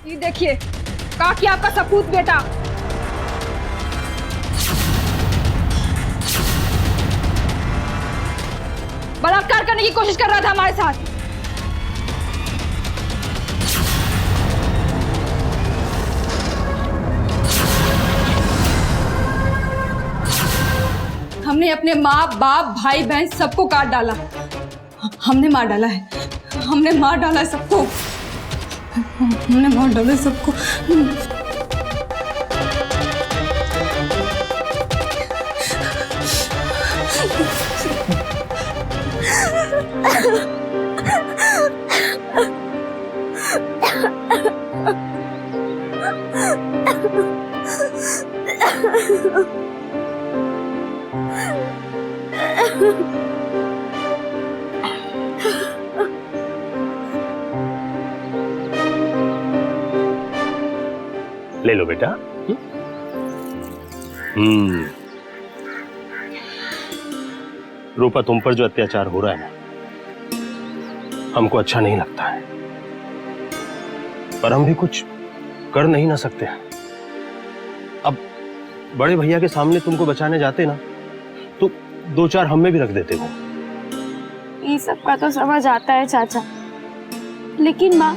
ये देखिए, कहा कि आपका सपूत बेटा बलात्कार करने की कोशिश कर रहा था हमारे साथ। हमने अपने माँ बाप भाई बहन सबको काट डाला। हमने मार डाला है, हमने मार डाला है सबको, हमने मार डाला है सबको। ले लो बेटा। रूपा, तुम पर जो अत्याचार हो रहा है ना, हमको अच्छा नहीं लगता है, पर हम भी कुछ कर नहीं ना सकते हैं। अब बड़े भैया के सामने तुमको बचाने जाते ना, तो दो चार हम में भी रख देते हो। ये सब का तो समझ आता है चाचा, लेकिन माँ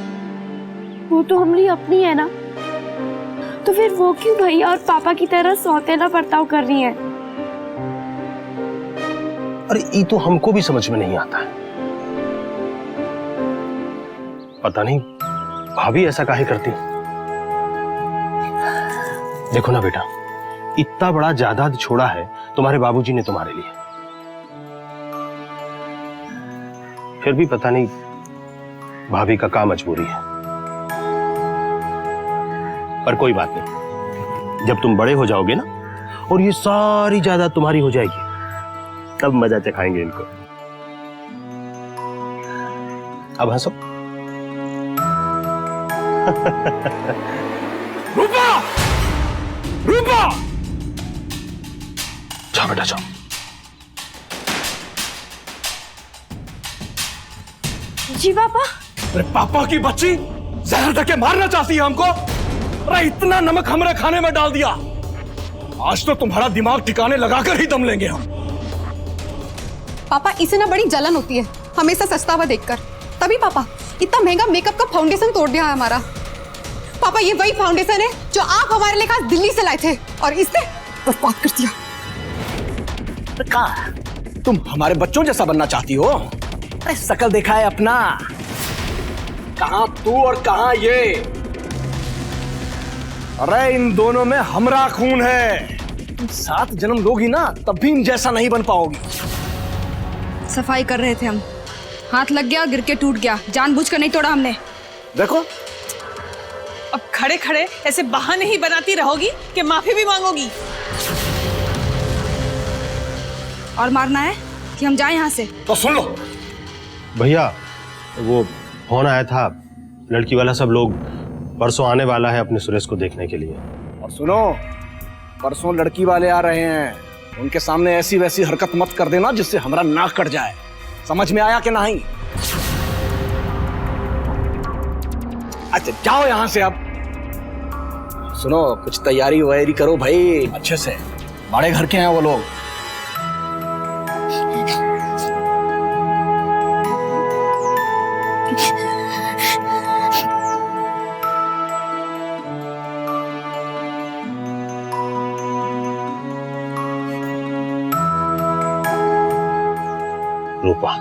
वो तो हमारी अपनी है ना, तो फिर वो क्यों भैया और पापा की तरह सौतेला बर्ताव कर रही है? अरे ये तो हमको भी समझ में नहीं आता है। पता नहीं भाभी ऐसा काहे करती। देखो ना बेटा, इतना बड़ा जायदाद छोड़ा है तुम्हारे बाबूजी ने तुम्हारे लिए, फिर भी पता नहीं भाभी का क्या मजबूरी है। पर कोई बात नहीं, जब तुम बड़े हो जाओगे ना और ये सारी जायदाद तुम्हारी हो जाएगी, तब मजा चखाएंगे इनको। अब हंसो। रूपा! रूपा! जाओ बेटा जाओ। जी पापा। अरे पापा की बच्ची जहर देके मारना चाहती है हमको। अरे इतना नमक हमारे खाने में डाल दिया, आज तो तुम्हारा दिमाग ठिकाने लगाकर ही दम लेंगे हम। पापा, इसे ना बड़ी जलन होती है हमेशा सस्ता हुआ देखकर, तभी पापा इतना महंगा मेकअप का फाउंडेशन तोड़ दिया है हमारा। पापा, ये वही फाउंडेशन है जो आप हमारे लिए खास दिल्ली से लाए थे और इसने बर्बाद कर दिया। कहा तुम हमारे बच्चों जैसा बनना चाहती हो? अरे शकल देखा है अपना, कहां तू और कहां ये। अरे इन दोनों में हमरा खून है, तुम 7 जन्म लोगी ना तब भी इन जैसा नहीं बन पाओगी। सफाई कर रहे थे हम, हाथ लग गया, गिर के टूट गया, जानबूझकर नहीं तोड़ा हमने। देखो अब खड़े खड़े ऐसे बहाने ही बनाती रहोगी कि माफी भी मांगोगी। और मारना है कि हम जाएं यहाँ से? तो सुन लो भैया, वो फोन आया था, लड़की वाला सब लोग परसों आने वाला है अपने सुरेश को देखने के लिए। और सुनो, परसों लड़की वाले आ रहे हैं, उनके सामने ऐसी वैसी हरकत मत कर देना जिससे हमारा नाक कट जाए। समझ में आया कि नहीं? अच्छा जाओ यहां से। अब सुनो, कुछ तैयारी वैयारी करो भाई अच्छे से, बड़े घर के हैं वो लोग। रूपा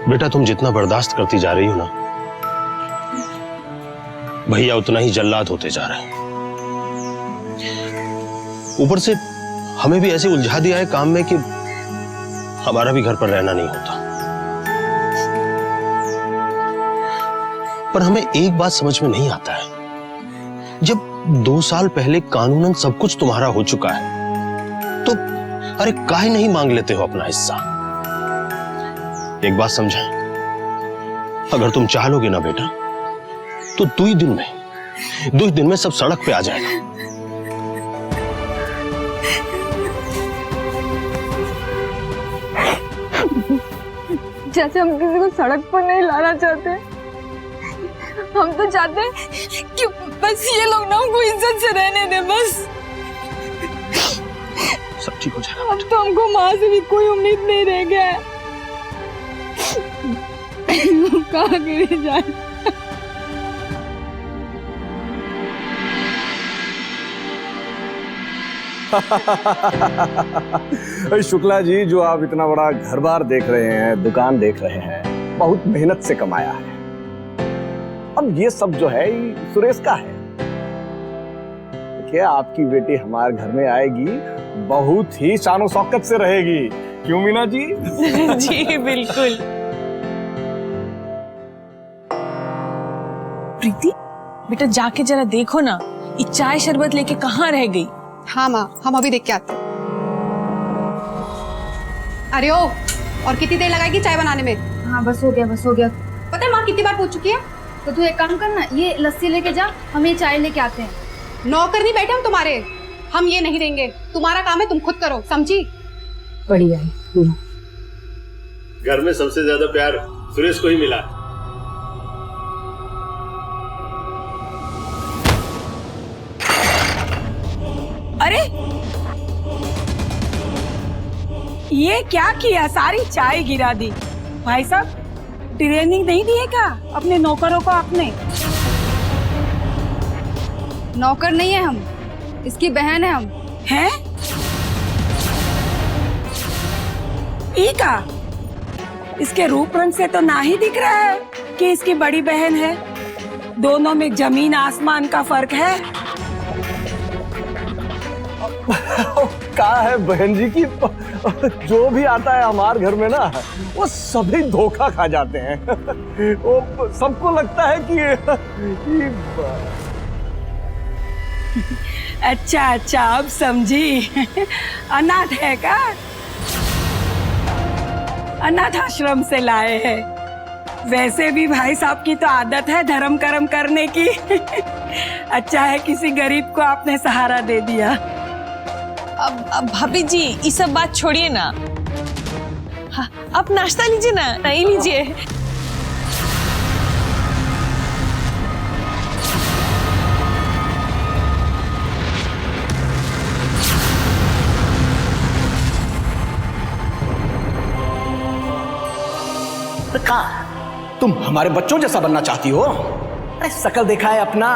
बेटा, तुम जितना बर्दाश्त करती जा रही हो ना, भैया उतना ही जल्लाद होते जा रहे हैं। ऊपर से हमें भी ऐसे उलझा दिया है काम में कि हमारा भी घर पर रहना नहीं होता। पर हमें एक बात समझ में नहीं आता है, जब 2 साल पहले कानूनन सब कुछ तुम्हारा हो चुका है, तो अरे काहे नहीं मांग लेते हो अपना हिस्सा? एक बात समझा, अगर तुम चाह लोगे ना बेटा, तो 2 दिन में सब सड़क पे आ जाएगा। चाचा, हम किसी को सड़क पर नहीं लाना चाहते, हम तो चाहते हैं कि बस ये लोग ना हमको इज्जत से रहने दे बस। सब ठीक हो जाएगा। अब तो हमको माँ से भी कोई उम्मीद नहीं रह गया है। कहाँ गिरे जाए। शुक्ला जी, जो आप इतना बड़ा घर बार देख रहे हैं, दुकान देख रहे हैं, बहुत मेहनत से कमाया है। अब ये सब जो है ये सुरेश का है। देखिए, आपकी बेटी हमारे घर में आएगी, बहुत ही शानो शौकत से रहेगी। क्यों मीना जी? जी बिल्कुल। प्रीति, बेटा जाके जरा देखो ना, ये चाय शरबत लेके कहाँ रह गई? हाँ माँ, हम अभी देख के आते हैं। अरे ओ, और कितनी देर लगाएगी चाय बनाने में? हाँ बस हो गया, बस हो गया। पता है माँ कितनी बार पूछ चुकी है? तो तू एक काम करना, ये लस्सी लेके जा, हम ये चाय लेके आते हैं। नौकर नहीं बैठे हम तुम्हारे, हम ये नहीं देंगे। तुम्हारा काम है, तुम खुद करो, समझी? बढ़िया है। घर में सबसे ज्यादा प्यार सुरेश को ही मिला। अरे ये क्या किया? सारी चाय गिरा दी। भाई साहब, ट्रेनिंग नहीं दिए क्या अपने नौकरों को आपने? नौकर नहीं है हम, इसकी बहन है हम। हैं? ई का? इसके रूप रंग से तो ना ही दिख रहा है कि इसकी बड़ी बहन है। दोनों में जमीन आसमान का फर्क है। कहा है बहन जी की, जो भी आता है हमारे घर में ना, वो सभी धोखा खा जाते हैं। वो सबको लगता है कि अच्छा अच्छा, अब समझी। अनाथ है का? अनाथ आश्रम से लाए हैं। वैसे भी भाई साहब की तो आदत है धर्म कर्म करने की। अच्छा है किसी गरीब को आपने सहारा दे दिया। अब भाभी जी, ये सब बात छोड़िए ना। हाँ, आप नाश्ता लीजिए ना, नहीं लीजिए। तुम हमारे बच्चों जैसा बनना चाहती हो? अरे शकल देखा है अपना।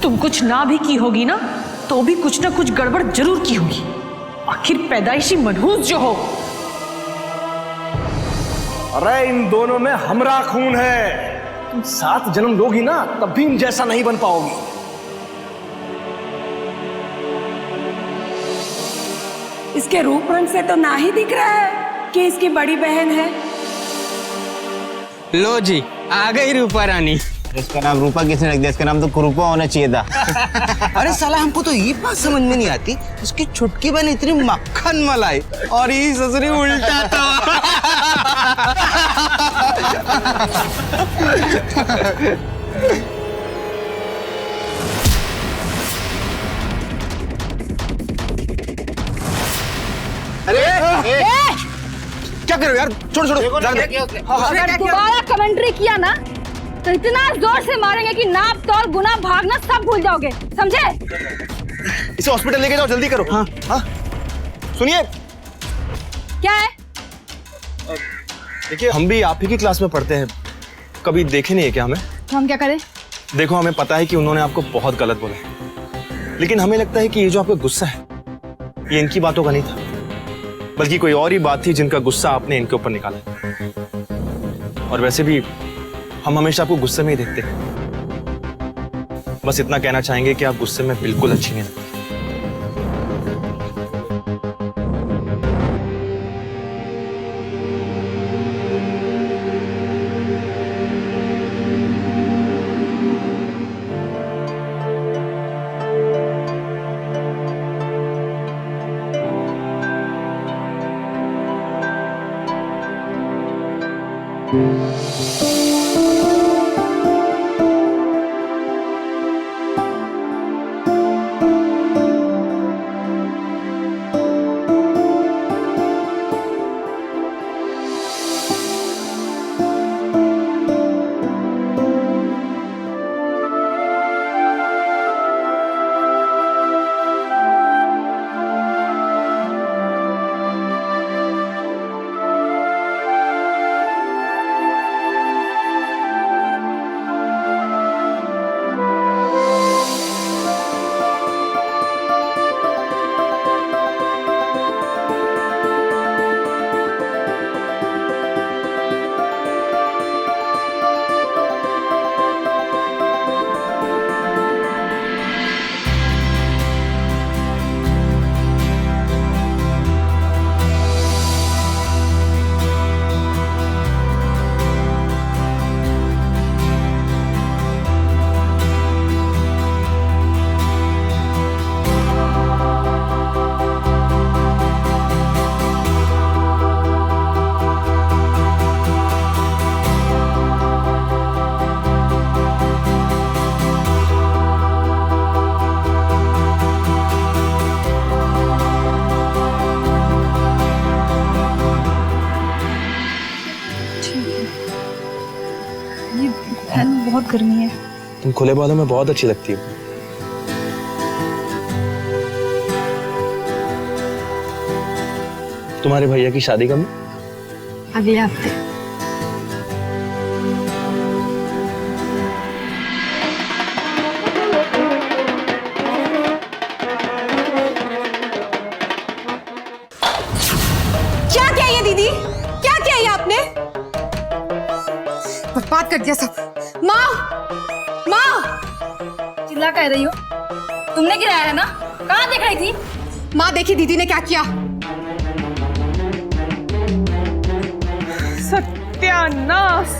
तुम कुछ ना भी की होगी ना, तो भी कुछ ना कुछ गड़बड़ जरूर की होगी। आखिर पैदाइशी मनहूस जो हो। अरे इन दोनों में हमरा खून है। तुम 7 जन्म लोगी ना, तब भी इन जैसा नहीं बन पाओगी। इसके रूप रंग से तो ना ही दिख रहा है कि इसकी बड़ी बहन है। लो जी, आ गई रूपा रानी। इसका नाम रूपा किसने रख दिया? इसका नाम तो कुरूपा होना चाहिए था। अरे साला, हमको तो ये बात समझ में नहीं आती, उसकी छुटकी बहन इतनी मक्खन मलाई और ये ससुरी उल्टा था। अरे क्या करो यार, छोड़ो छोड़ो। अगर दोबारा कमेंट्री किया ना तो इतना जोर से मारेंगे कि नाप तोल गुना भागना सब भूल जाओगे, समझे? इसे हॉस्पिटल लेके जाओ, जल्दी करो। हाँ हाँ, सुनिए। क्या है? देखिए, हम भी आप ही की क्लास में पढ़ते हैं, कभी देखे नहीं है क्या हमें? तो हम क्या करें? देखो, हमें पता है कि उन्होंने आपको बहुत गलत बोला है, लेकिन हमें लगता है कि ये जो आपका गुस्सा है, ये इनकी बातों का नहीं था, बल्कि कोई और ही बात थी जिनका गुस्सा आपने इनके ऊपर निकाला। और वैसे भी हम हमेशा आपको गुस्से में ही देखते हैं। बस इतना कहना चाहेंगे कि आप गुस्से में बिल्कुल अच्छी नहीं लगती। फैन में बहुत गर्मी है। तुम खुले बालों में बहुत अच्छी लगती हो। तुम्हारे भैया की शादी कब है? अगले हफ्ते। क्या किया ये दीदी, क्या किया ये आपने? बर्बाद कर दिया सब। माँ, माँ, चिल्ला कह रही हो? तुमने गिराया है ना? कहाँ देख रही थी? माँ देखी दीदी ने क्या किया। सत्यानाश।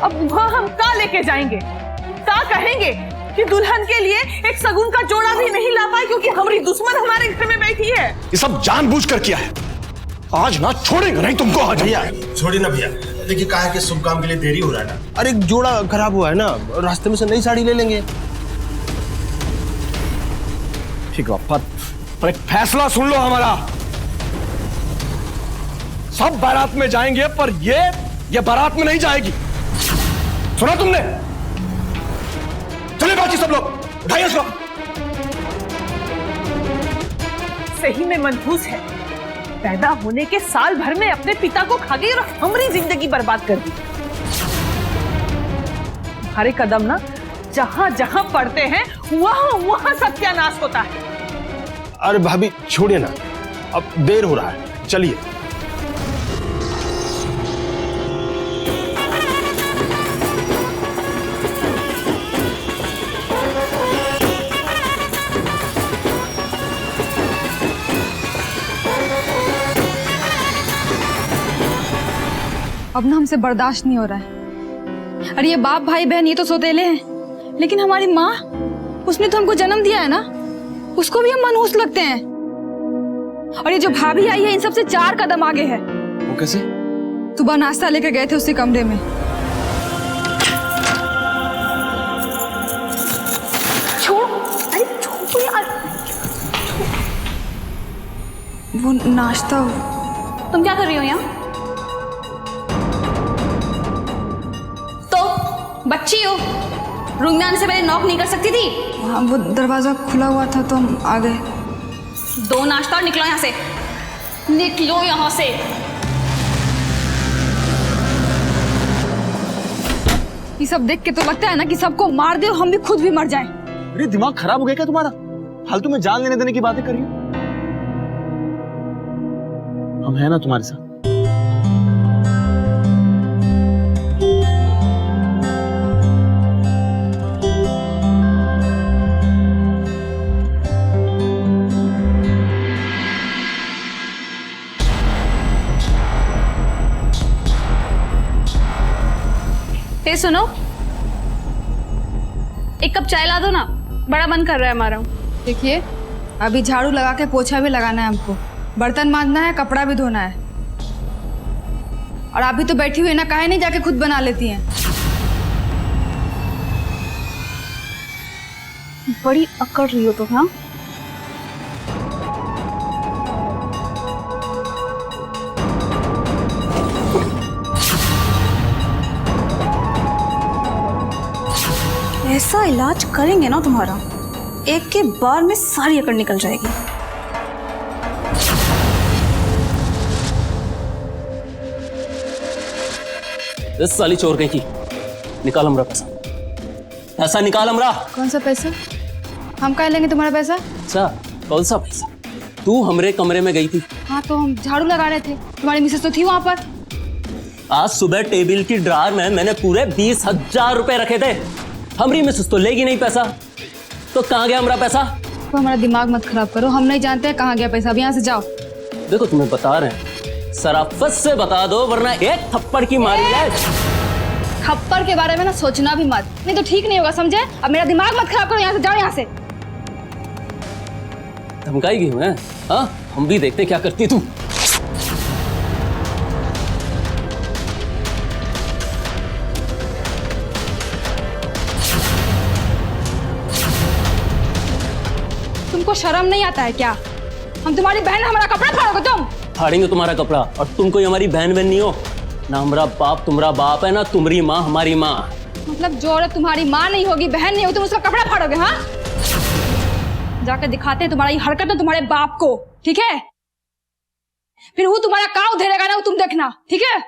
अब वहाँ हम का लेके जाएंगे? का कहेंगे कि दुल्हन के लिए एक सगुन का जोड़ा भी नहीं ला पाए क्योंकि हमारी दुश्मन हमारे घर में बैठी है। ये सब जानबूझकर किया है। आज ना छोड़ेंगे नहीं तुमको। आज भैया छोड़िए ना भैया, देखिए कहा है कि शुभ काम के लिए देरी हो रहा है ना। अरे एक जोड़ा खराब हुआ है ना, रास्ते में से नई साड़ी ले लेंगे। ठीक है, पर एक फैसला सुन लो हमारा। सब बारात में जाएंगे पर ये बारात में नहीं जाएगी। सुना तुमने? चले बाकी सब लोग, उठाइए इसको। सही में मनहूस है। पैदा होने के साल भर में अपने पिता को खा गई और हमारी जिंदगी बर्बाद कर दी। तुम्हारे कदम ना जहां जहां पड़ते हैं वहां वहां सत्यानाश होता है। अरे भाभी छोड़िए ना, अब देर हो रहा है, चलिए। अब ना हमसे बर्दाश्त नहीं हो रहा है। अरे ये बाप भाई बहन ये तो सौतेले हैं, लेकिन हमारी माँ, उसने तो हमको जन्म दिया है ना, उसको भी हम मनहूस लगते हैं। और ये जो भाभी आई है इन सबसे 4 कदम आगे है। वो कैसे? सुबह नाश्ता लेकर गए थे उसी कमरे में। वो नाश्ता। तुम क्या कर रही हो यहाँ? तो बच्ची हो, रूम में आने से पहले नॉक नहीं कर सकती थी? हाँ, वो दरवाजा खुला हुआ था तो हम आ गए। दो नाश्ता और निकलो यहाँ से, निकलो यहाँ से। ये सब देख के तो लगता है ना कि सबको मार दे और हम भी खुद भी मर जाएं। अरे दिमाग खराब हो गया क्या तुम्हारा? फालतू में जान लेने देने की बातें कर रही हो। हम हैं ना तुम्हारे साथ। हे सुनो, एक कप चाय ला दो ना, बड़ा मन कर रहा है हमारा। देखिए, अभी झाड़ू लगा के पोछा भी लगाना है हमको, बर्तन मांजना है, कपड़ा भी धोना है। और अभी तो बैठी हुई ना, काहे नहीं जाके खुद बना लेती हैं? बड़ी अकड़ रही हो तो। हाँ, ऐसा इलाज करेंगे ना तुम्हारा, एक के बार में सारी अकड़ निकल जाएगी। इस साली चोर कहीं की, निकाल हमरा पैसा, पैसा निकाल हमरा। कौन सा पैसा? हम काहे लेंगे तुम्हारा पैसा? अच्छा, कौन सा पैसा? तू हमरे कमरे में गई थी। हाँ, तो हम झाड़ू लगा रहे थे, तुम्हारी मिसेस तो थी वहां पर। आज सुबह टेबल की ड्रॉर में मैंने पूरे 20,000 रुपए रखे थे। हमारी मिसेस तो लेगी नहीं पैसा, तो कहाँ गया हमारा पैसा? तो हमारा दिमाग मत खराब करो, हम नहीं जानते हैं कहाँ गया पैसा। अब यहाँ से जाओ। देखो तुम्हें बता रहे हैं, सराफत से बता दो वरना एक थप्पड़ की मारी है। थप्पड़ के बारे में ना सोचना भी मत, नहीं तो ठीक नहीं होगा, समझे? अब मेरा दिमाग मत खराब करो, यहाँ से जाओ। यहाँ से धमकाएगी हमें? हाँ, हम भी देखते क्या करती तू। तुमको शर्म नहीं आता है क्या? हम तुम्हारी बहन, हमारा कपड़ा फाड़ोगे तुम? फाड़ेंगे तुम्हारा कपड़ा, और तुम कोई हमारी बहन बहन नहीं हो। ना हमारा बाप तुम्हारा बाप है, ना तुम्हारी माँ हमारी माँ। मतलब जो औरत तुम्हारी माँ नहीं होगी, बहन नहीं होगी, तुम उसका कपड़ा फाड़ोगे? हाँ, जाकर दिखाते हैं तुम्हारी हरकत है तुम्हारे बाप को, ठीक है? फिर वो तुम्हारा काव धरेगा ना, वो तुम देखना, ठीक है?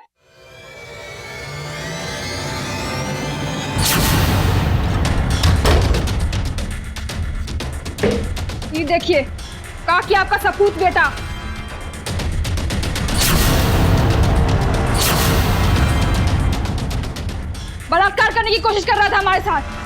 ये देखिए, कहा कि आपका सपूत बेटा बलात्कार करने की कोशिश कर रहा था हमारे साथ।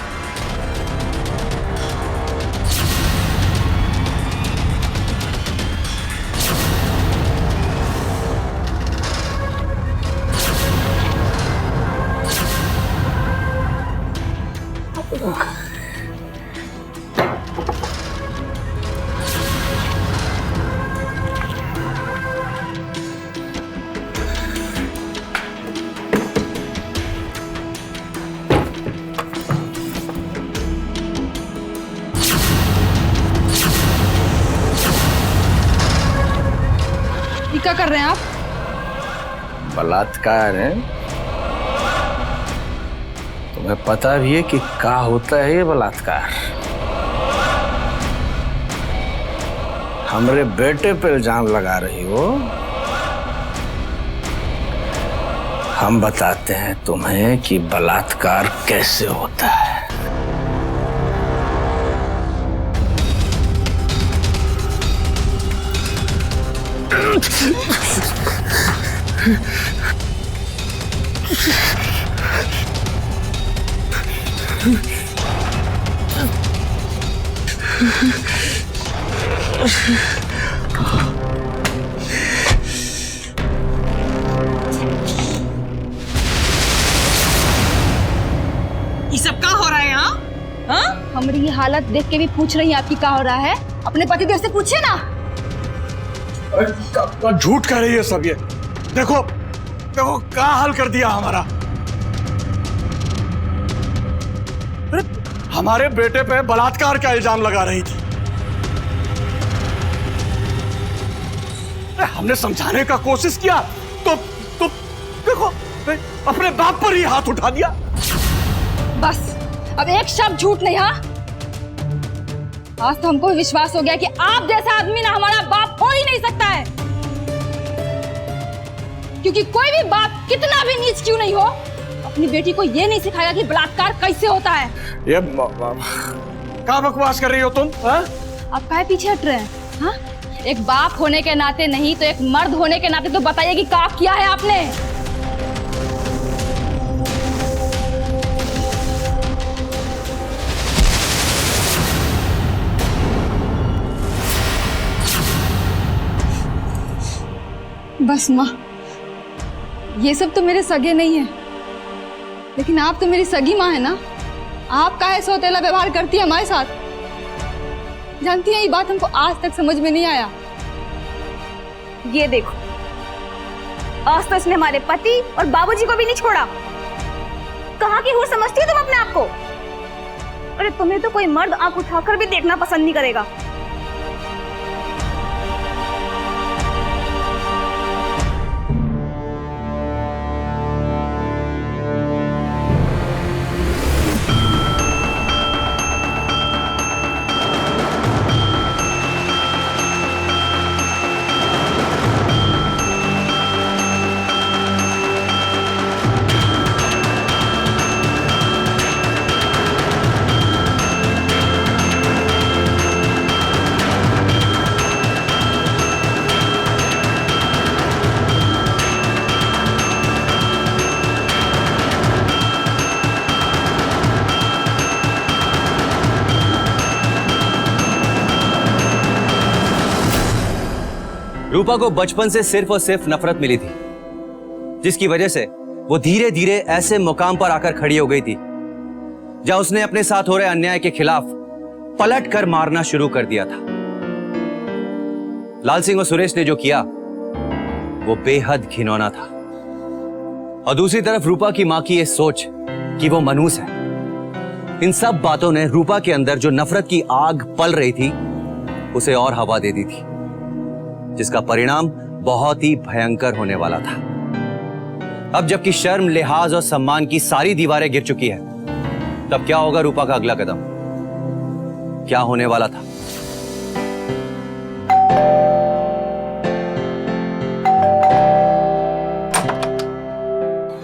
क्या कर रहे हैं आप? बलात्कार है? तुम्हें पता भी है कि क्या होता है ये बलात्कार? हमरे बेटे पे इल्जाम लगा रही हो। हम बताते हैं तुम्हें कि बलात्कार कैसे होता है। ये सब क्या हो रहा है यहाँ? हाँ? हमारी ये हालत देख के भी पूछ रही है आपकी क्या हो रहा है? अपने पतिदेव से पूछिए ना। झूठ कह रही है सब ये। देखो देखो क्या हाल कर दिया हमारा। अरे हमारे बेटे पे बलात्कार का इल्जाम लगा रही थी। हमने समझाने का कोशिश किया तो देखो अपने बाप पर ही हाथ उठा दिया। बस अब एक शब्द झूठ नहीं। हाँ, आज तो हमको विश्वास हो गया कि आप जैसा आदमी ना हमारा बाप हो ही नहीं सकता है, क्योंकि कोई भी बाप कितना भी नीच क्यों नहीं हो अपनी बेटी को ये नहीं सिखाएगा कि बलात्कार कैसे होता है। ये क्या बकवास कर रही हो तुम? आप काहे पीछे हट रहे हैं? हाँ, एक बाप होने के नाते नहीं तो एक मर्द होने के नाते तो बताइए कि क्या किया है आपने। बस माँ, ये सब तो मेरे सगे नहीं है, लेकिन आप तो मेरी सगी माँ है ना। आप काहे सौतेला व्यवहार करती है हमारे साथ? जानती हैं, ये बात हमको आज तक समझ में नहीं आया। ये देखो, आज तो इसने हमारे पति और बाबूजी को भी नहीं छोड़ा। कहाँ की हूँ समझती हो तुम अपने आप को? अरे तुम्हें तो कोई मर्द आंख उठाकर भी देखना पसंद नहीं करेगा। रूपा को बचपन से सिर्फ और सिर्फ नफरत मिली थी, जिसकी वजह से वो धीरे धीरे ऐसे मुकाम पर आकर खड़ी हो गई थी जहां उसने अपने साथ हो रहे अन्याय के खिलाफ पलट कर मारना शुरू कर दिया था। लाल सिंह और सुरेश ने जो किया वो बेहद घिनौना था। और दूसरी तरफ रूपा की मां की ये सोच कि वो मनहूस है, इन सब बातों ने रूपा के अंदर जो नफरत की आग पल रही थी उसे और हवा दे दी थी, जिसका परिणाम बहुत ही भयंकर होने वाला था। अब जबकि शर्म, लिहाज और सम्मान की सारी दीवारें गिर चुकी है, तब क्या होगा रूपा का अगला कदम? क्या होने वाला था?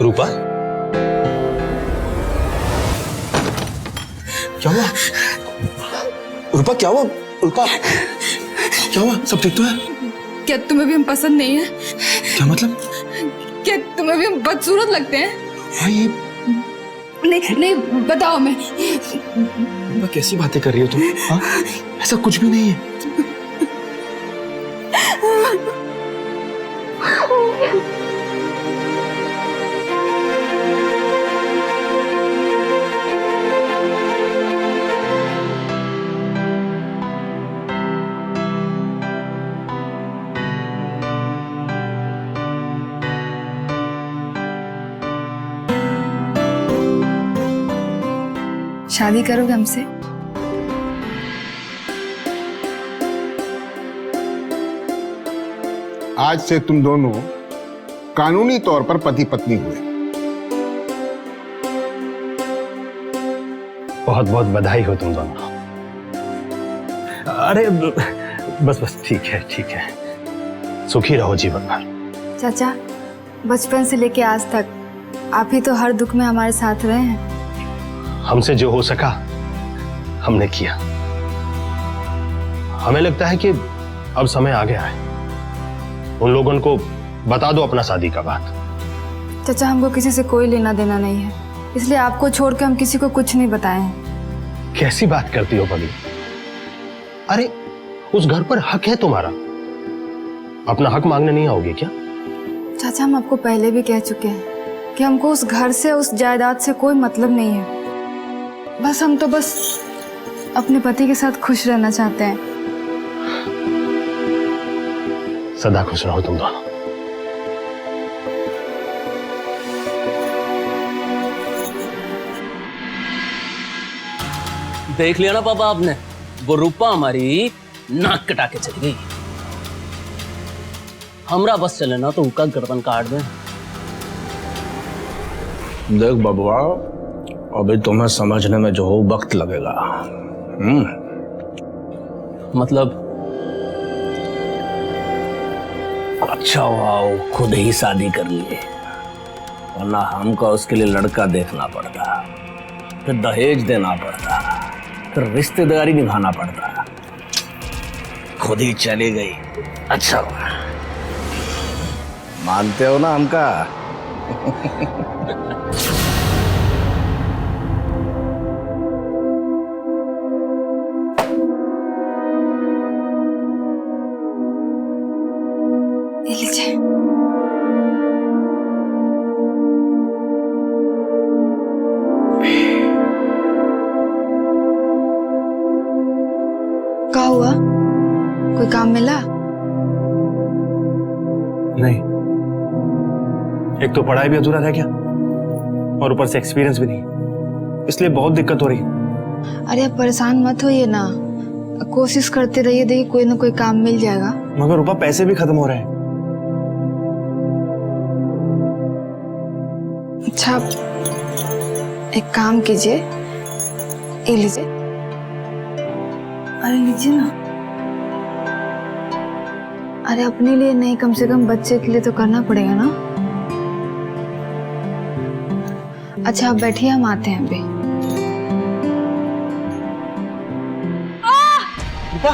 रूपा, क्या हुआ? रूपा क्या हुआ? रूपा क्या हुआ? सब ठीक तो है? क्या तुम्हें भी हम पसंद नहीं है? क्या मतलब? क्या तुम्हें भी हम बदसूरत लगते हैं? हाँ, ये नहीं नहीं, बताओ। मैं कैसी बातें कर रही हो तुम? हाँ, ऐसा कुछ भी नहीं है। शादी करोगे हमसे? आज से तुम दोनों कानूनी तौर पर पति पत्नी हुए। बहुत बहुत बधाई हो तुम दोनों। अरे बस ठीक है, ठीक है। सुखी रहो जीवन भर। चाचा, बचपन से लेके आज तक आप ही तो हर दुख में हमारे साथ रहे हैं। हमसे जो हो सका हमने किया। हमें लगता है कि अब समय आ गया है। उन लोगों को बता दो अपना शादी का बात। चाचा, हमको किसी से कोई लेना देना नहीं है, इसलिए आपको छोड़ के हम किसी को कुछ नहीं बताए हैं। कैसी बात करती हो पगली? अरे उस घर पर हक है तुम्हारा, अपना हक मांगने नहीं आओगे क्या? चाचा, हम आपको पहले भी कह चुके हैं कि हमको उस घर से, उस जायदाद से कोई मतलब नहीं है। बस हम तो अपने पति के साथ खुश रहना चाहते हैं। सदा खुश रहो तुम दोनों। देख लिया ना पापा आपने, वो रूपा हमारी नाक कटा के चली गई। हमरा बस चले ना तो उनका गर्दन काट दें। देख बबुआ, अभी तुम्हें समझने में जो हो वक्त लगेगा। मतलब अच्छा हुआ वो खुद ही शादी कर लिए, वरना हमको उसके लिए लड़का देखना पड़ता, फिर दहेज देना पड़ता, फिर रिश्तेदारी निभाना पड़ता। खुद ही चली गई। अच्छा हुआ। मानते हो ना हमका? क्या हुआ? कोई काम मिला? नहीं, एक तो पढ़ाई भी अधूरा रह गया और ऊपर से एक्सपीरियंस भी नहीं, इसलिए बहुत दिक्कत हो रही है। अरे आप परेशान मत होइए ना, कोशिश करते रहिए, देखिए कोई ना कोई काम मिल जाएगा। मगर रूपा, पैसे भी खत्म हो रहे हैं। अच्छा, एक काम कीजिए, ये लीजिए। अरे लीजिए ना। अरे अपने लिए नहीं, कम से कम बच्चे के लिए तो करना पड़ेगा ना। अच्छा आप बैठिए, हम आते हैं अभी। रूपा,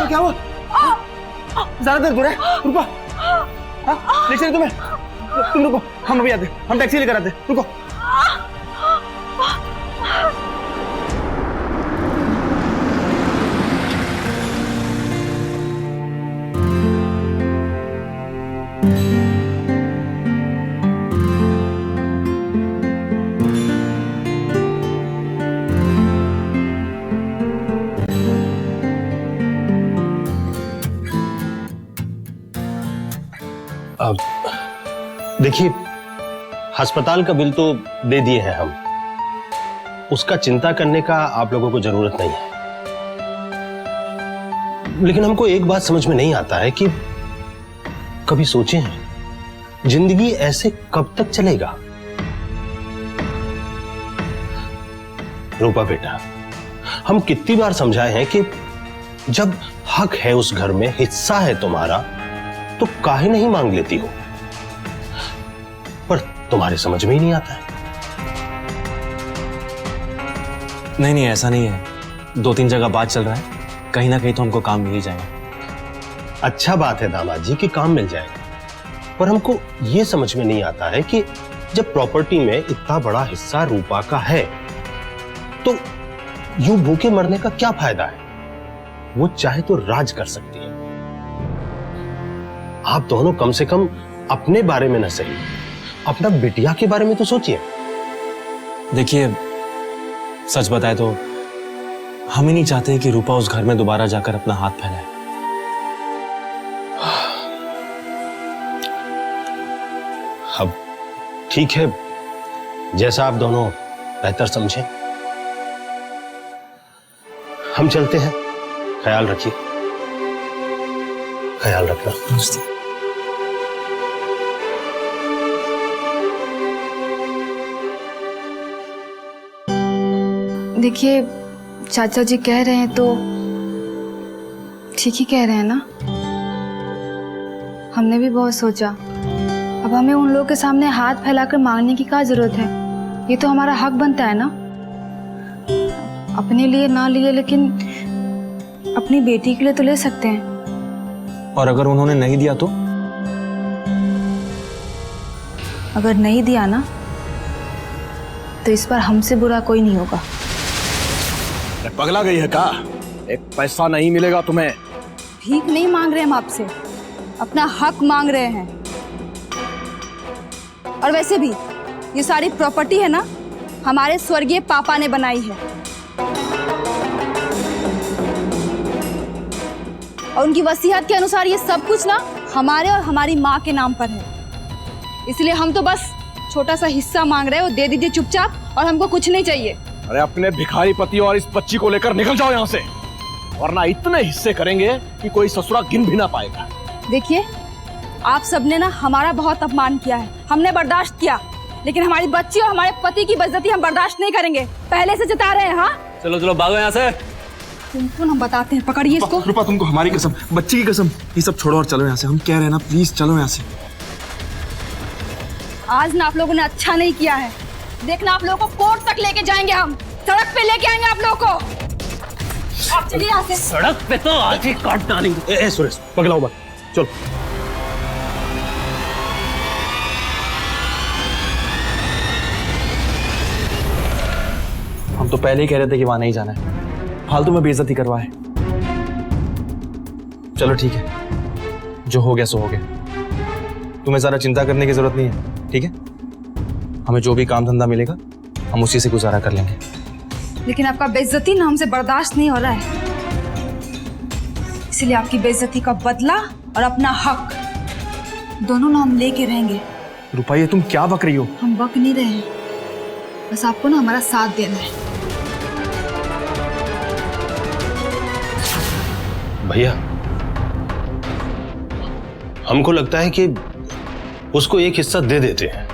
तो क्या हुआ? ज्यादा दर्द हो रहा है? रूपा, ले चले तुम्हें? तुम रुको, हम अभी आते, हम टैक्सी लेकर आते। रुको। अब देखिए, अस्पताल का बिल तो दे दिए हैं हम, उसका चिंता करने का आप लोगों को जरूरत नहीं है। लेकिन हमको एक बात समझ में नहीं आता है कि कभी सोचे हैं जिंदगी ऐसे कब तक चलेगा? रूपा बेटा, हम कितनी बार समझाए हैं कि जब हक है उस घर में, हिस्सा है तुम्हारा, तो काहे नहीं मांग लेती हो? पर तुम्हारे समझ में ही नहीं आता है। नहीं नहीं, ऐसा नहीं है। 2-3 जगह बात चल रहा है, कहीं ना कहीं तो हमको काम मिल ही जाएगा। अच्छा बात है दामाद जी कि काम मिल जाएगा, पर हमको यह समझ में नहीं आता है कि जब प्रॉपर्टी में इतना बड़ा हिस्सा रूपा का है, तो यूं भूखे मरने का क्या फायदा है? वो चाहे तो राज कर सकती है। आप दोनों कम से कम अपने बारे में न सही, अपना बिटिया के बारे में तो सोचिए। देखिए, सच बताए तो हम ही नहीं चाहते कि रूपा उस घर में दोबारा जाकर अपना हाथ फैलाए। अब ठीक है, जैसा आप दोनों बेहतर समझें। हम चलते हैं, ख्याल रखिए। ख्याल रखना। देखिए, चाचा जी कह रहे हैं तो ठीक ही कह रहे हैं ना। हमने भी बहुत सोचा, अब हमें उन लोगों के सामने हाथ फैलाकर मांगने की क्या जरूरत है? ये तो हमारा हक बनता है ना। अपने लिए ना लिए, लेकिन अपनी बेटी के लिए तो ले सकते हैं। और अगर उन्होंने नहीं दिया तो? अगर नहीं दिया ना, तो इस बार हमसे बुरा कोई नहीं होगा। पगला गई है का? एक पैसा नहीं मिलेगा तुम्हें। भीख नहीं मांग रहे हम आपसे, अपना हक मांग रहे हैं। और वैसे भी ये सारी प्रॉपर्टी है ना, हमारे स्वर्गीय पापा ने बनाई है, और उनकी वसीयत के अनुसार ये सब कुछ ना हमारे और हमारी माँ के नाम पर है। इसलिए हम तो बस छोटा सा हिस्सा मांग रहे हैं, वो दे दीजिए चुपचाप, और हमको कुछ नहीं चाहिए। अरे अपने भिखारी पति और इस बच्ची को लेकर निकल जाओ यहाँ से, वरना इतने हिस्से करेंगे कि कोई ससुरा गिन भी ना पाएगा। देखिए, आप सबने ना हमारा बहुत अपमान किया है, हमने बर्दाश्त किया, लेकिन हमारी बच्ची और हमारे पति की बेइज्जती हम बर्दाश्त नहीं करेंगे। पहले से जता रहे हैं। हाँ, चलो चलो भागो यहाँ से। तुमको हम बताते हैं, पकड़िए इसको। रूपा, तुमको हमारी कसम, बच्ची की कसम, ये सब छोड़ो और चलो यहाँ से। हम कह रहे हैं ना, प्लीज चलो यहाँ से। आज ना आप लोगों ने अच्छा नहीं किया है। देखना, आप लोगों को कोर्ट तक लेके जाएंगे, हम सड़क पे लेके आएंगे आप लोगों को। आप चलिए यहाँ से। सड़क पे तो आज ही काट डालेंगे। ए सुरेश, पगलाओ मत, चलो। हम तो पहले ही कह रहे थे कि वहां नहीं जाना है, फालतू में बेइज्जती करवाए। चलो ठीक है, जो हो गया सो हो गया। तुम्हें ज्यादा चिंता करने की जरूरत नहीं है, ठीक है? हमें जो भी काम धंधा मिलेगा हम उसी से गुजारा कर लेंगे। लेकिन आपका बेइज्जती ना हमसे बर्दाश्त नहीं हो रहा है, इसलिए आपकी बेइज्जती का बदला और अपना हक दोनों ना हम लेके रहेंगे। रूपा, ये तुम क्या बक रही हो? हम बक नहीं रहे हैं, बस आपको ना हमारा साथ देना है। भैया, हमको लगता है कि उसको एक हिस्सा दे देते हैं।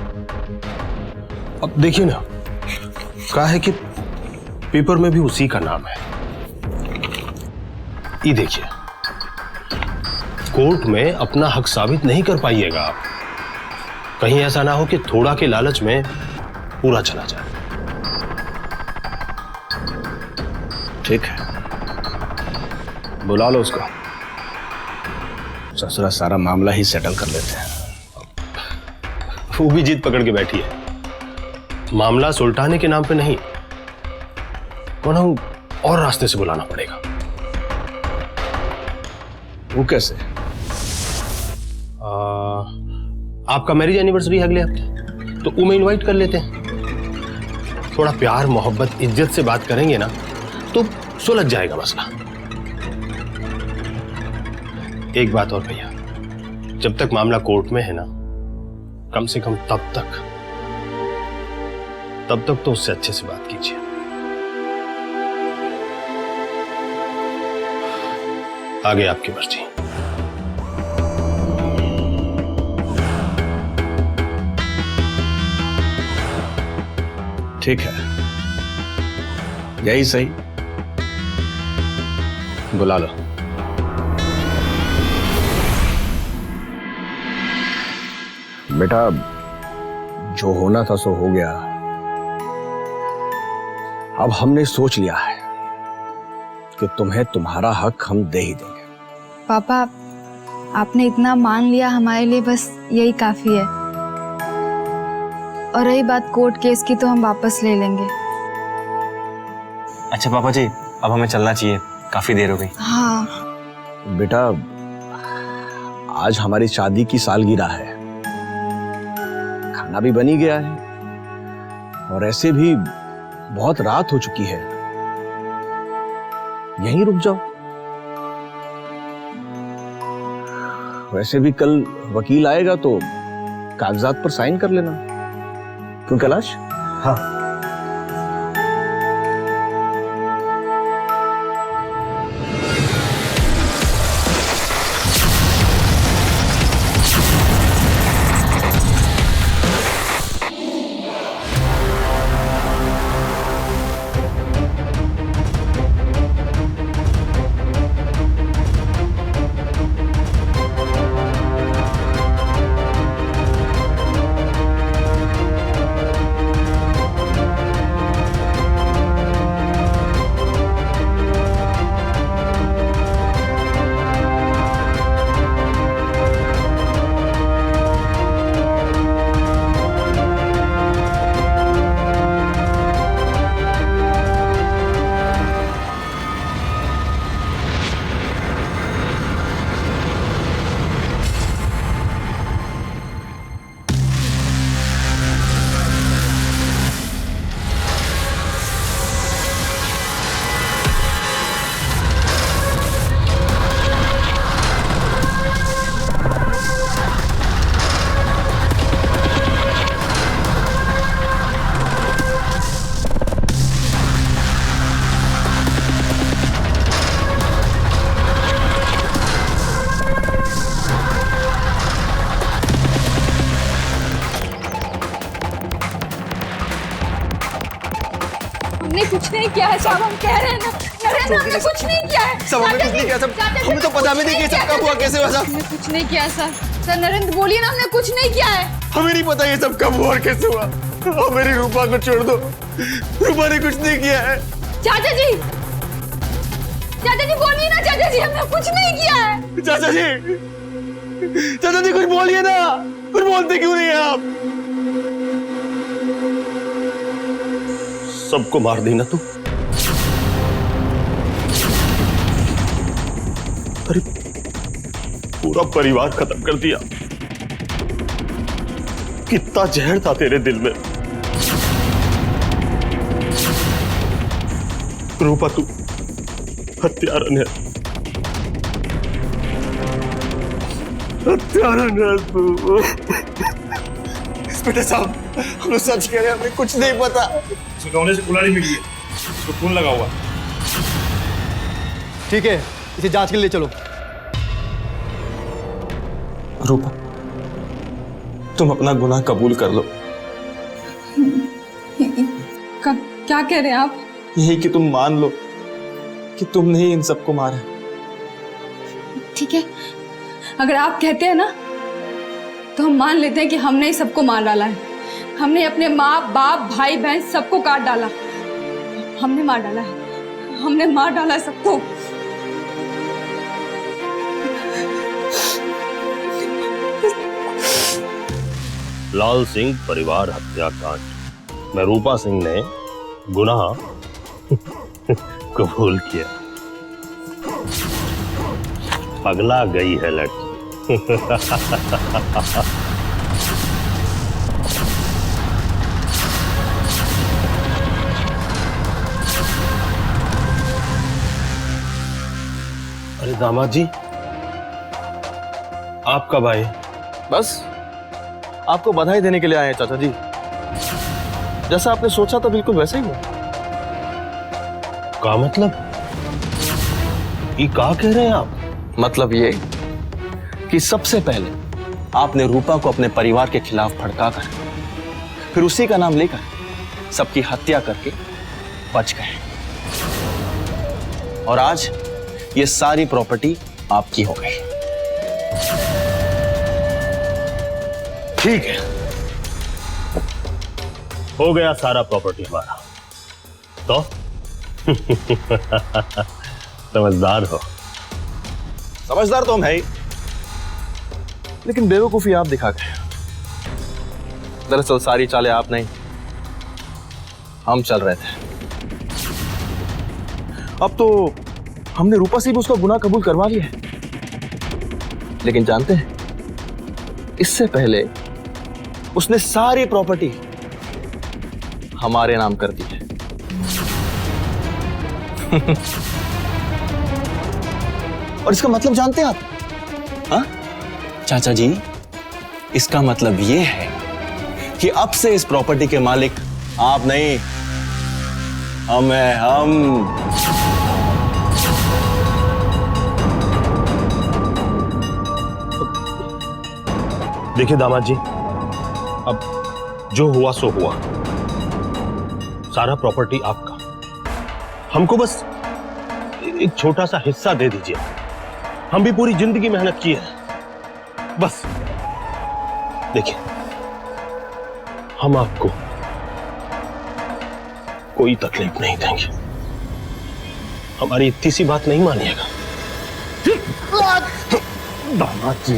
अब देखिए ना, कहा है कि पेपर में भी उसी का नाम है। ये देखिए, कोर्ट में अपना हक साबित नहीं कर पाइएगा आप। कहीं ऐसा ना हो कि थोड़ा के लालच में पूरा चला जाए। ठीक है, बुला लो उसको, ससुरा सारा मामला ही सेटल कर लेते हैं। वो भी जीत पकड़ के बैठी है, मामला सुलटाने के नाम पे नहीं, वरना और रास्ते से बुलाना पड़ेगा। वो कैसे? आपका मैरिज एनिवर्सरी है अगले हफ्ते, तो उन्हें इनवाइट कर लेते हैं। थोड़ा प्यार मोहब्बत इज्जत से बात करेंगे ना, तो सुलझ जाएगा मसला। एक बात और भैया, जब तक मामला कोर्ट में है ना, कम से कम तब तक तो उससे अच्छे से बात कीजिए। आगे आपकी मर्जी। ठीक है, यही सही, बुला लो। बेटा, जो होना था सो हो गया। अब हमने सोच लिया है कि तुम्हें तुम्हारा हक हम दे ही देंगे। पापा, आपने इतना मान लिया हमारे लिए, बस यही काफी है। और रही बात कोर्ट केस की, तो हम वापस ले लेंगे। अच्छा पापा जी, अब हमें चलना चाहिए, काफी देर हो गई। हाँ बेटा, आज हमारी शादी की सालगिरह है, खाना भी बनी गया है और ऐसे भी बहुत रात हो चुकी है, यहीं रुक जाओ। वैसे भी कल वकील आएगा तो कागजात पर साइन कर लेना। क्यों कैलाश? हाँ। हमने कुछ नहीं किया है साहब, हम कह रहे हैं ना। नरेंद्र, हमने कुछ नहीं किया है। सब हमने कुछ नहीं किया, सब हमें तो पता भी नहीं कि सब कब हुआ, कैसे हुआ। सब हमने कुछ नहीं किया सर। सर नरेंद्र बोलिए ना, हमने कुछ नहीं किया है। हमें नहीं पता ये सब कब हुआ और कैसे हुआ। मेरी रूपा को छोड़ दो, रूपा ने कुछ नहीं किया है। चाचा जी, चाचा जी बोलिए ना। चाचा जी, हमने कुछ नहीं किया है। चाचा जी, चाचा जी कुछ बोलिए ना, कुछ बोलते क्यों नहीं है आप? सबको मार दी ना तू। अरे पूरा परिवार खत्म कर दिया। कितना जहर था तेरे दिल में। रूपा, तू हत्यारन है, हत्यारन है तू। इंस्पेक्टर साहब, हम लोग सच कह रहे हैं, हमें कुछ नहीं पता। सुनौने से कुल्हाड़ी मिली है, उसको खून लगा हुआ। ठीक है, इसे जांच के लिए चलो। रूपा, तुम अपना गुनाह कबूल कर लो। क्या कह रहे हैं आप? यही कि तुम मान लो कि तुमने ही इन सबको मारा। ठीक है, अगर आप कहते हैं ना तो हम मान लेते हैं कि हमने ही सबको मार डाला है। हमने अपने माँ बाप भाई बहन सबको काट डाला। हमने मार डाला है, हमने मार डाला है सबको। लाल सिंह परिवार हत्याकांड में रूपा सिंह ने गुनाह कबूल किया। पगला गई है लड़की। अरे दामाद जी, आप कब आए? बस आपको बधाई देने के लिए आए हैं चाचा जी। जैसा आपने सोचा था बिल्कुल वैसे ही हुआ। का मतलब? ये क्या कह रहे हैं आप? मतलब ये कि सबसे पहले आपने रूपा को अपने परिवार के खिलाफ भड़काकर, फिर उसी का नाम लेकर सबकी हत्या करके बच गए और आज ये सारी प्रॉपर्टी आपकी हो गई। ठीक है, हो गया सारा प्रॉपर्टी हमारा। तो समझदार हो। समझदार तो हम है ही, लेकिन बेवकूफी आप दिखा गए। दरअसल सारी चालें आप नहीं, हम चल रहे थे। अब तो हमने रूपा से भी उसका गुनाह कबूल करवा लिया है, लेकिन जानते हैं इससे पहले उसने सारी प्रॉपर्टी हमारे नाम कर दी है। और इसका मतलब जानते हैं आप? हाँ चाचा जी, इसका मतलब यह है कि अब से इस प्रॉपर्टी के मालिक आप नहीं, हम हैं, हम। देखिए दामाद जी, अब जो हुआ सो हुआ। सारा प्रॉपर्टी आपका, हमको बस एक छोटा सा हिस्सा दे दीजिए। हम भी पूरी जिंदगी मेहनत की है। बस देखिए, हम आपको कोई तकलीफ नहीं देंगे। हमारी इतनी सी बात नहीं मानिएगा दामाद जी।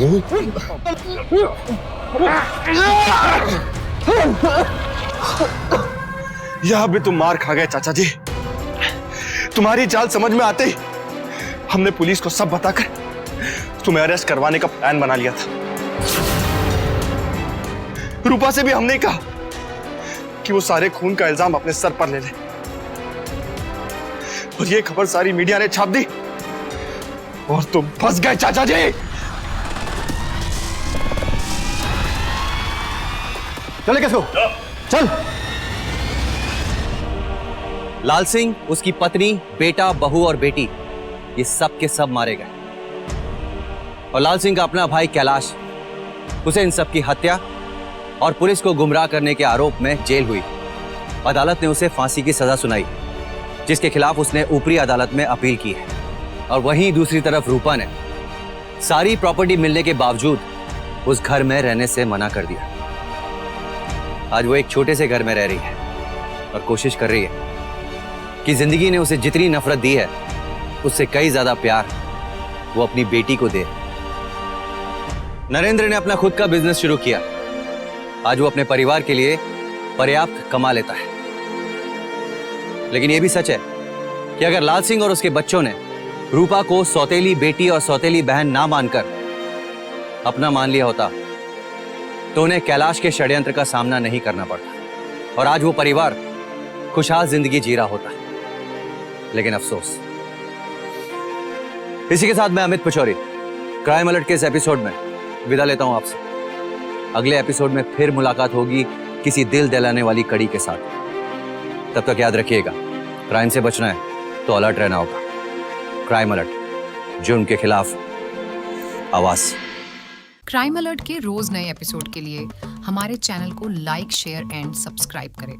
यह भी तुम मार खा गए चाचा जी। तुम्हारी चाल समझ में आते ही हमने पुलिस को सब बताकर तुम्हें अरेस्ट करवाने का प्लान बना लिया था। रूपा से भी हमने कहा कि वो सारे खून का इल्जाम अपने सर पर ले ले, और ये खबर सारी मीडिया ने छाप दी और तुम फंस गए चाचा जी। चले किसको? चल। लाल सिंह, उसकी पत्नी, बेटा, बहू और बेटी, ये सब के सब मारे गए। और लाल सिंह का अपना भाई कैलाश, उसे इन सब की हत्या और पुलिस को गुमराह करने के आरोप में जेल हुई। अदालत ने उसे फांसी की सजा सुनाई, जिसके खिलाफ उसने ऊपरी अदालत में अपील की है। और वहीं दूसरी तरफ रूपा ने सारी प्रॉपर्टी मिलने के बावजूद उस घर में रहने से मना कर दिया। आज वो एक छोटे से घर में रह रही है और कोशिश कर रही है कि जिंदगी ने उसे जितनी नफरत दी है, उससे कई ज्यादा प्यार वो अपनी बेटी को दे। नरेंद्र ने अपना खुद का बिजनेस शुरू किया। आज वो अपने परिवार के लिए पर्याप्त कमा लेता है। लेकिन यह भी सच है कि अगर लाल सिंह और उसके बच्चों ने रूपा को सौतेली बेटी और सौतेली बहन ना मानकर अपना मान लिया होता, तो उन्हें कैलाश के षड्यंत्र का सामना नहीं करना पड़ता और आज वो परिवार खुशहाल जिंदगी जी रहा होता। लेकिन अफसोस। इसी के साथ मैं अमित पचौरी क्राइम अलर्ट के इस एपिसोड में विदा लेता हूं आपसे। अगले एपिसोड में फिर मुलाकात होगी किसी दिल दहलाने वाली कड़ी के साथ। तब तक याद रखिएगा, क्राइम से बचना है तो अलर्ट रहना होगा। क्राइम अलर्ट, जुर्म के खिलाफ आवाज। क्राइम अलर्ट के रोज नए एपिसोड के लिए हमारे चैनल को लाइक, शेयर एंड सब्सक्राइब करें।